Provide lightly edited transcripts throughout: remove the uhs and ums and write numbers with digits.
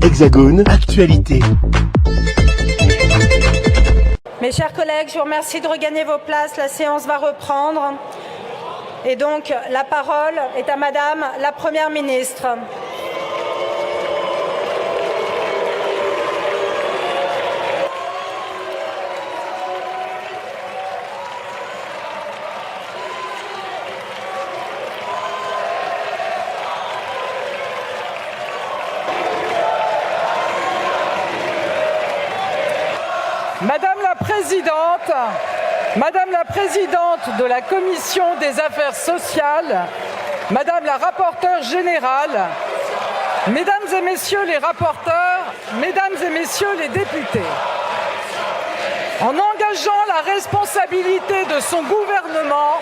Hexagone Actualité. Mes chers collègues, je vous remercie de regagner vos places. La séance va reprendre. Et donc, la parole est à Madame la Première ministre. Madame la Présidente de la Commission des Affaires sociales, Madame la Rapporteure générale, Mesdames et Messieurs les rapporteurs, Mesdames et Messieurs les députés, en engageant la responsabilité de son gouvernement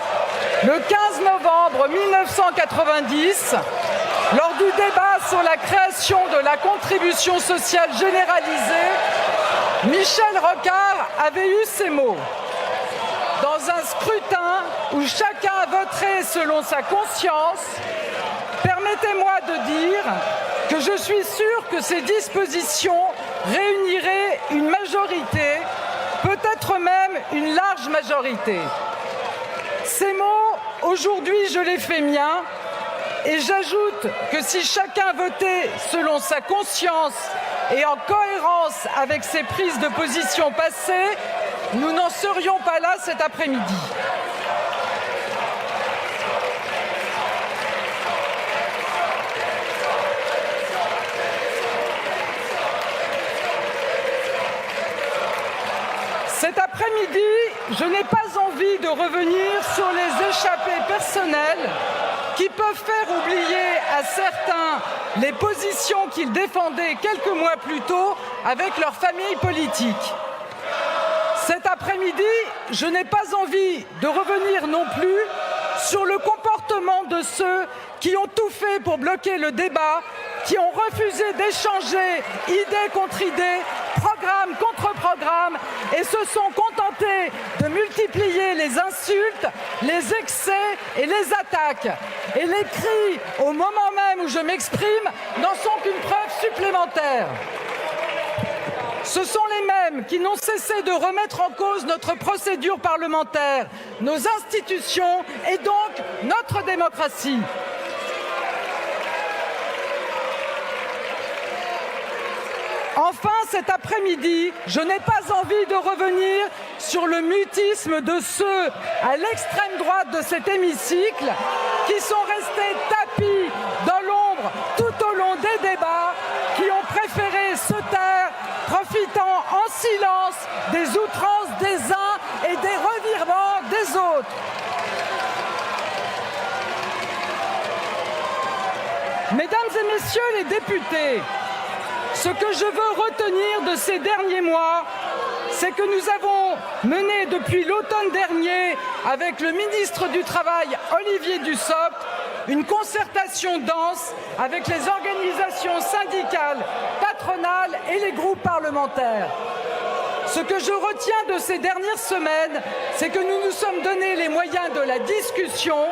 le 15 novembre 1990, lors du débat sur la création de la contribution sociale généralisée, Michel Rocard avait eu ces mots. Dans un scrutin où chacun voterait selon sa conscience, permettez-moi de dire que je suis sûr que ces dispositions réuniraient une majorité, peut-être même une large majorité. Ces mots, aujourd'hui, je les fais miens, et j'ajoute que si chacun votait selon sa conscience et en cohérence avec ses prises de position passées, nous n'en serions pas là cet après-midi. Cet après-midi, je n'ai pas envie de revenir sur les échappées personnelles qui peuvent faire oublier à certains les positions qu'ils défendaient quelques mois plus tôt avec leur famille politique. Cet après-midi, je n'ai pas envie de revenir non plus sur le comportement de ceux qui ont tout fait pour bloquer le débat, qui ont refusé d'échanger idée contre idée, programme contre programme, et se sont contentés de multiplier les insultes, les excès et les attaques. Et les cris, au moment même où je m'exprime, n'en sont qu'une preuve supplémentaire. Ce sont les mêmes qui n'ont cessé de remettre en cause notre procédure parlementaire, nos institutions et donc notre démocratie. Enfin, cet après-midi, je n'ai pas envie de revenir sur le mutisme de ceux à l'extrême droite de cet hémicycle qui sont restés tapis dans l'ombre tout au long des débats, qui ont préféré se taire, profitant en silence des outrances des uns et des revirements des autres. Mesdames et messieurs les députés, ce que je veux retenir de ces derniers mois, c'est que nous avons mené depuis l'automne dernier, avec le ministre du Travail, Olivier Dussopt, une concertation dense avec les organisations syndicales, patronales et les groupes parlementaires. Ce que je retiens de ces dernières semaines, c'est que nous nous sommes donné les moyens de la discussion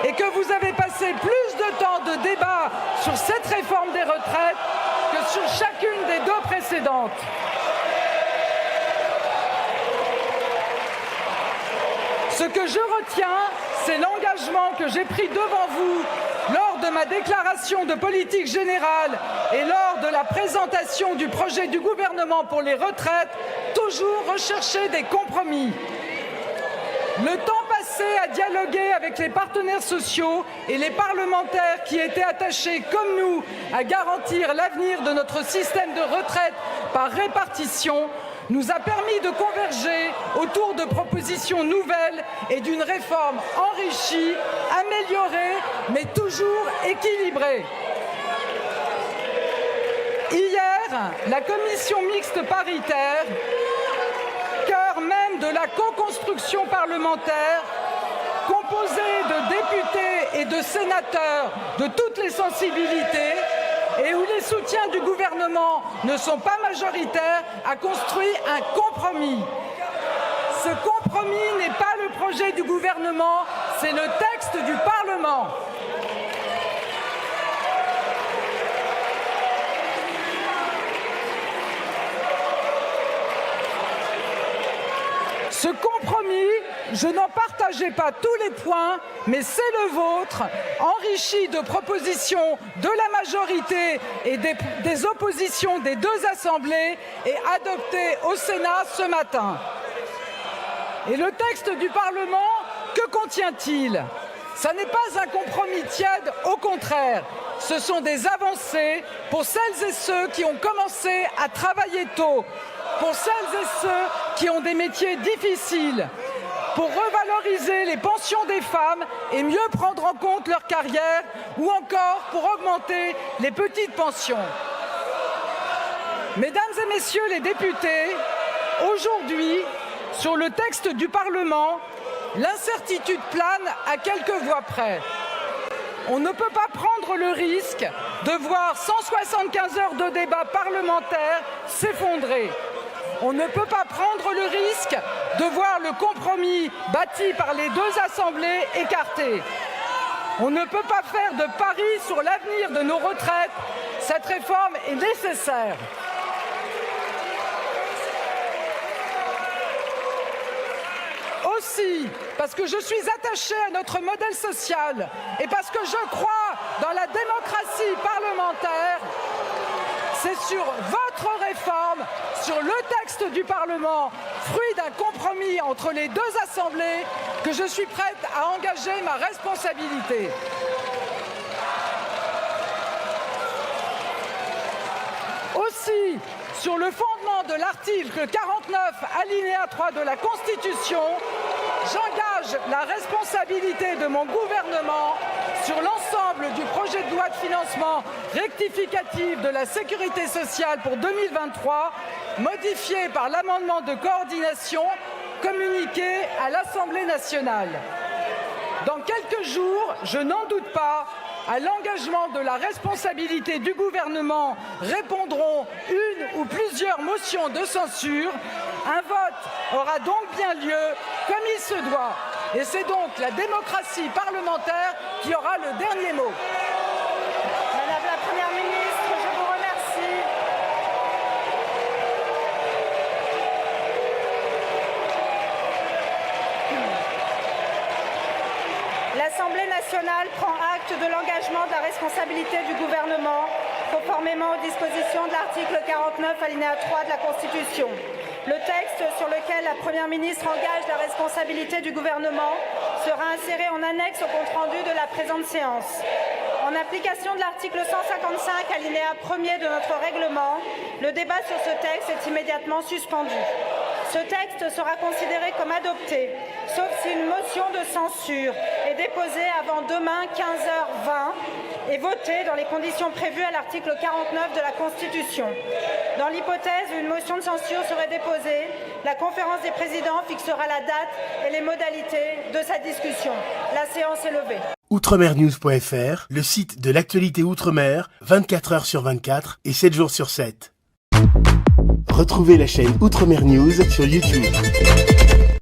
et que vous avez passé plus de temps de débat sur cette réforme des retraites que sur chacune des deux précédentes. Ce que je retiens, c'est l'engagement que j'ai pris devant vous lors de ma déclaration de politique générale et lors de la présentation du projet du gouvernement pour les retraites, toujours rechercher des compromis. Le temps passé à dialoguer avec les partenaires sociaux et les parlementaires qui étaient attachés, comme nous, à garantir l'avenir de notre système de retraite par répartition nous a permis de converger autour de propositions nouvelles et d'une réforme enrichie, améliorée, mais toujours équilibrée. Hier, la commission mixte paritaire, cœur même de la co-construction parlementaire, composée de députés et de sénateurs de toutes les sensibilités, et où les soutiens du gouvernement ne sont pas majoritaires, a construit un compromis. Ce compromis n'est pas le projet du gouvernement, c'est le texte du Parlement. Ce compromis, je n'en partageais pas tous les points, mais c'est le vôtre, enrichi de propositions de la majorité et des oppositions des deux assemblées et adopté au Sénat ce matin. Et le texte du Parlement, que contient-il ? Ça n'est pas un compromis tiède, au contraire. Ce sont des avancées pour celles et ceux qui ont commencé à travailler tôt, pour celles et ceux qui ont des métiers difficiles, pour revaloriser les pensions des femmes et mieux prendre en compte leur carrière, ou encore pour augmenter les petites pensions. Mesdames et messieurs les députés, aujourd'hui, sur le texte du Parlement, l'incertitude plane à quelques voix près. On ne peut pas prendre le risque de voir 175 heures de débat parlementaire s'effondrer. On ne peut pas prendre le risque de voir le compromis bâti par les deux assemblées écarté. On ne peut pas faire de pari sur l'avenir de nos retraites. Cette réforme est nécessaire. Aussi, parce que je suis attachée à notre modèle social et parce que je crois dans la démocratie parlementaire, c'est sur votre réforme, sur le texte du Parlement, fruit d'un compromis entre les deux assemblées, que je suis prête à engager ma responsabilité. Aussi, sur le fondement de l'article 49, alinéa 3 de la Constitution, j'engage la responsabilité de mon gouvernement sur l'ensemble du projet de loi de financement rectificatif de la sécurité sociale pour 2023, modifié par l'amendement de coordination communiqué à l'Assemblée nationale. Dans quelques jours, je n'en doute pas, à l'engagement de la responsabilité du gouvernement répondront une ou plusieurs motions de censure. Un vote aura donc bien lieu comme il se doit. Et c'est donc la démocratie parlementaire qui aura le dernier mot. Madame la Première ministre, je vous remercie. L'Assemblée nationale prend acte de l'engagement de la responsabilité du gouvernement, conformément aux dispositions de l'article 49, alinéa 3 de la Constitution. Le texte sur lequel la Première ministre engage la responsabilité du gouvernement sera inséré en annexe au compte-rendu de la présente séance. En application de l'article 155, alinéa 1er de notre règlement, le débat sur ce texte est immédiatement suspendu. Ce texte sera considéré comme adopté, sauf si une motion de censure est déposée avant demain 15h20 et votée dans les conditions prévues à l'article 49 de la Constitution. Dans l'hypothèse où une motion de censure serait déposée, la conférence des présidents fixera la date et les modalités de sa discussion. La séance est levée. Outremernews.fr, le site de l'actualité Outre-mer, 24 heures sur 24 et 7 jours sur 7. Retrouvez la chaîne Outremer News sur YouTube.